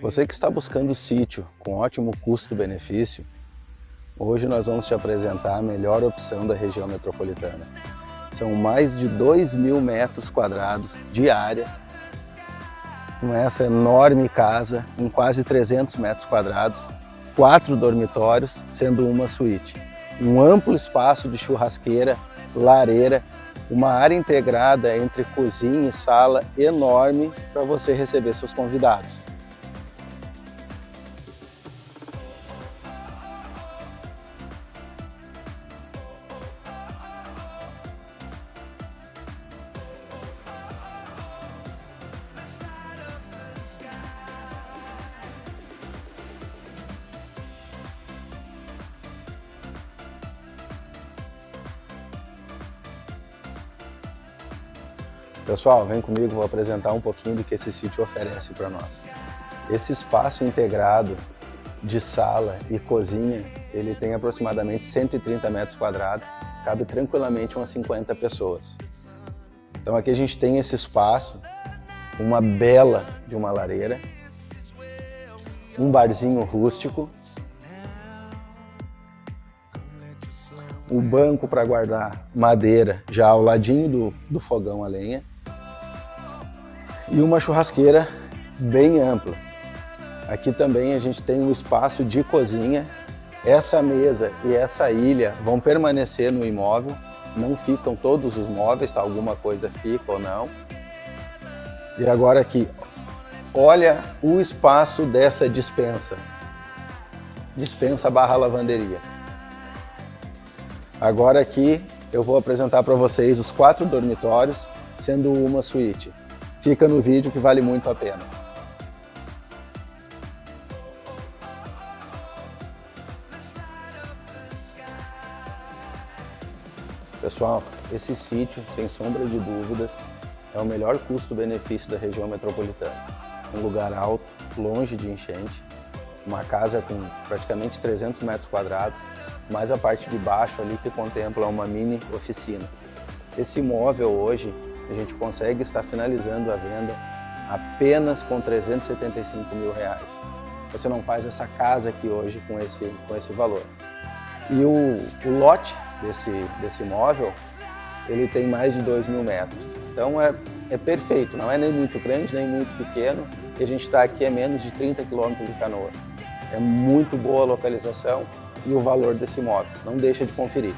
Você que está buscando sítio com ótimo custo-benefício, hoje nós vamos te apresentar a melhor opção da região metropolitana. São mais de 2.000 metros quadrados de área, com essa enorme casa, em quase 300 metros quadrados, 4 dormitórios, sendo uma suíte. Um amplo espaço de churrasqueira, lareira, uma área integrada entre cozinha e sala enorme para você receber seus convidados. Pessoal, vem comigo, vou apresentar um pouquinho do que esse sítio oferece para nós. Esse espaço integrado de sala e cozinha, ele tem aproximadamente 130 metros quadrados, cabe tranquilamente umas 50 pessoas. Então aqui a gente tem esse espaço, uma bela de uma lareira, um barzinho rústico, o banco para guardar madeira já ao ladinho do fogão a lenha e uma churrasqueira bem ampla. Aqui também a gente tem um espaço de cozinha. Essa mesa e essa ilha vão permanecer no imóvel, não ficam todos os móveis, tá? Alguma coisa fica ou não. E agora aqui, olha o espaço dessa dispensa. Dispensa barra lavanderia. Agora aqui eu vou apresentar para vocês os 4 dormitórios, sendo uma suíte. Fica no vídeo que vale muito a pena. Pessoal, esse sítio, sem sombra de dúvidas, é o melhor custo-benefício da região metropolitana. Um lugar alto, longe de enchente, uma casa com praticamente 300 metros quadrados, mais a parte de baixo ali que contempla uma mini oficina. Esse imóvel hoje a gente consegue estar finalizando a venda apenas com R$375 mil. Você não faz essa casa aqui hoje com esse valor. E o lote desse imóvel, ele tem mais de 2.000 metros. Então é perfeito, não é nem muito grande, nem muito pequeno. E a gente está aqui a menos de 30 quilômetros de Canoas. É muito boa a localização e o valor desse imóvel. Não deixa de conferir.